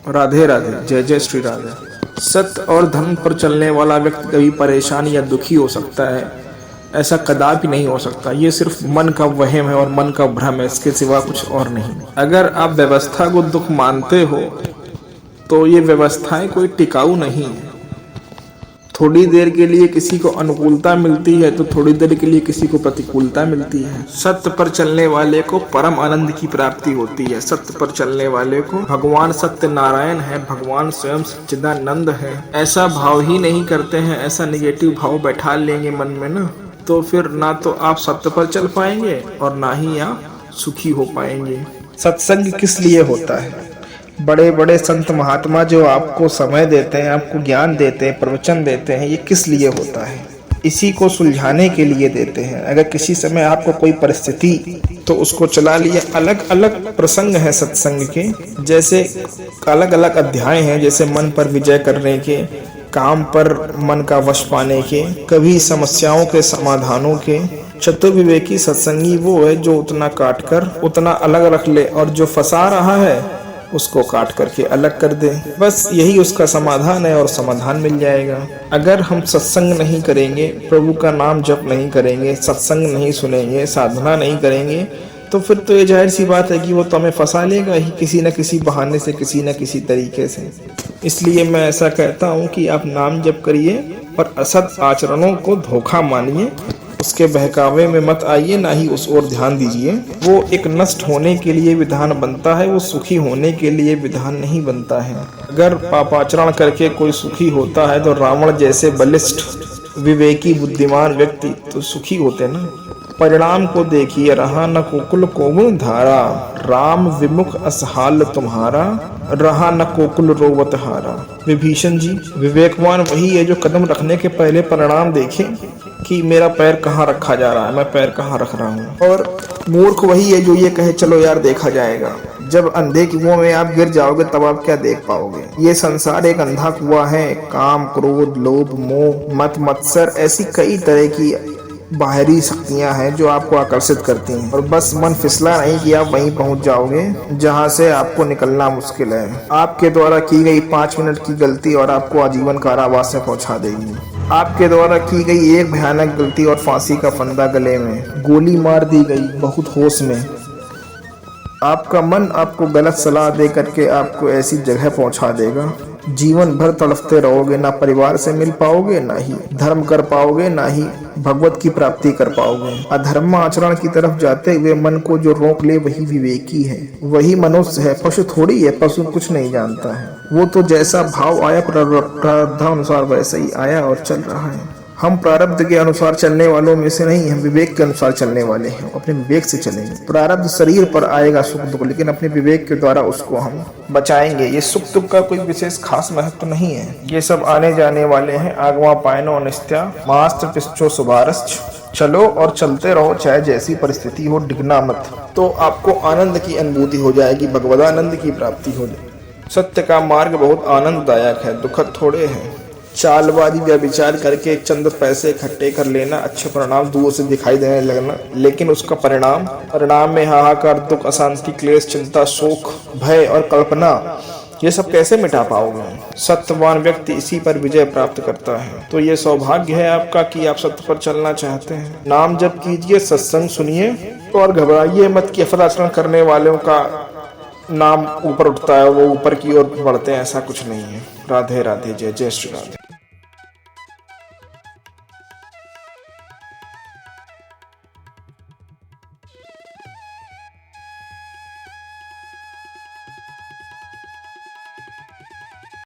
राधे राधे, जय जय श्री राधे। सत्य और धर्म पर चलने वाला व्यक्ति कभी परेशान या दुखी हो सकता है, ऐसा कदापि नहीं हो सकता। ये सिर्फ मन का वहम है और मन का भ्रम है, इसके सिवा कुछ और नहीं। अगर आप व्यवस्था को दुख मानते हो तो ये व्यवस्थाएं कोई टिकाऊ नहीं है। थोड़ी देर के लिए किसी को अनुकूलता मिलती है तो थोड़ी देर के लिए किसी को प्रतिकूलता मिलती है। सत्य पर चलने वाले को परम आनंद की प्राप्ति होती है। सत्य पर चलने वाले को भगवान सत्य नारायण है, भगवान स्वयं सच्चिदानंद है, ऐसा भाव ही नहीं करते हैं। ऐसा निगेटिव भाव बैठा लेंगे मन में ना, तो फिर ना तो आप सत्य पर चल पाएंगे और ना ही आप सुखी हो पाएंगे। सत्संग किस लिए होता है? बड़े बड़े संत महात्मा जो आपको समय देते हैं, आपको ज्ञान देते हैं, प्रवचन देते हैं, ये किस लिए होता है? इसी को सुलझाने के लिए देते हैं। अगर किसी समय आपको कोई परिस्थिति तो उसको चला लिया। अलग अलग प्रसंग हैं सत्संग के, जैसे अलग अलग अध्याय हैं, जैसे मन पर विजय करने के, काम पर मन का वश पाने के, कभी समस्याओं के समाधानों के। चतुर्विवेकी सत्संगी वो है जो उतना काट कर उतना अलग रख ले और जो फंसा रहा है उसको काट करके अलग कर दे। बस यही उसका समाधान है और समाधान मिल जाएगा। अगर हम सत्संग नहीं करेंगे, प्रभु का नाम जप नहीं करेंगे, सत्संग नहीं सुनेंगे, साधना नहीं करेंगे, तो फिर तो ये जाहिर सी बात है कि वो तो हमें फंसा लेगा ही किसी न किसी बहाने से, किसी न किसी तरीके से। इसलिए मैं ऐसा कहता हूँ कि आप नाम जप करिए और असत आचरणों को धोखा मानिए, उसके बहकावे में मत आइए, ना ही उस ओर ध्यान दीजिए। वो एक नष्ट होने के लिए विधान बनता है, वो सुखी होने के लिए विधान नहीं बनता है। अगर पापाचरण करके कोई सुखी होता है तो रावण जैसे बलिष्ठ विवेकी बुद्धिमान व्यक्ति तो सुखी होते ना। परिणाम को देखिए, रहा न कोकुल कोगुण धारा, राम विमुख असहाल तुम्हारा, रहा न कोकुल रोवत हारा। विभीषण जी, विवेकवान वही है जो कदम रखने के पहले परिणाम देखे कि मेरा पैर कहाँ रखा जा रहा है, मैं पैर कहाँ रख रहा हूँ। और मूर्ख वही है जो ये कहे चलो यार देखा जाएगा। जब अंधे कुएं में आप गिर जाओगे तब आप क्या देख पाओगे? ये संसार एक अंधा कुआं है। काम, क्रोध, लोभ, मोह, मत, मत्सर, ऐसी कई तरह की बाहरी शक्तियां हैं जो आपको आकर्षित करती हैं। और बस मन फिसला नहीं कि आप वहीं पहुंच जाओगे जहां से आपको निकलना मुश्किल है। आपके द्वारा की गई 5 मिनट की गलती और आपको आजीवन कारावास में पहुंचा देगी। आपके द्वारा की गई एक भयानक गलती और फांसी का फंदा गले में, गोली मार दी गई बहुत होश में। आपका मन आपको गलत सलाह दे करके आपको ऐसी जगह पहुंचा देगा, जीवन भर तड़पते रहोगे। ना परिवार से मिल पाओगे, ना ही धर्म कर पाओगे, ना ही भगवत की प्राप्ति कर पाओगे। अधर्म आचरण की तरफ जाते हुए मन को जो रोक ले वही विवेकी है, वही मनुष्य है। पशु थोड़ी है, पशु कुछ नहीं जानता है। वो तो जैसा भाव आया प्रारब्धानुसार वैसे ही आया और चल रहा है। हम प्रारब्ध के अनुसार चलने वालों में से नहीं, हम विवेक के अनुसार चलने वाले हैं। अपने विवेक से चलेंगे। प्रारब्ध शरीर पर आएगा सुख दुख, लेकिन अपने विवेक के द्वारा उसको हम बचाएंगे। ये सुख दुख का कोई विशेष खास महत्व नहीं है, ये सब आने जाने वाले हैं। आगवा पायनो अनिस्त्या मास्त्र पिछो सुबारस। चलो और चलते रहो, चाहे जैसी परिस्थिति हो, डिगना मत। तो आपको आनंद की अनुभूति हो जाएगी, भगवदानंद की प्राप्ति हो जाएगी। सत्य का मार्ग बहुत आनंददायक है, दुखद थोड़े हैं। चालबाजी व्यभिचार करके चंद पैसे इकट्ठे कर लेना, अच्छे परिणाम दूर से दिखाई देने लगना, लेकिन उसका परिणाम में हाहाकार, दुख, अशांति, क्लेश, चिंता, शोक, भय और कल्पना, ये सब कैसे मिटा पाओगे? सत्यवान व्यक्ति इसी पर विजय प्राप्त करता है। तो ये सौभाग्य है आपका कि आप सत्य पर चलना चाहते हैं। नाम जप कीजिए, सत्संग सुनिए और घबराइए मत कि अपराचरण करने वालों का नाम ऊपर उठता है, वो ऊपर की ओर बढ़ते हैं, ऐसा कुछ नहीं है। राधे राधे, जय जय श्री राधे।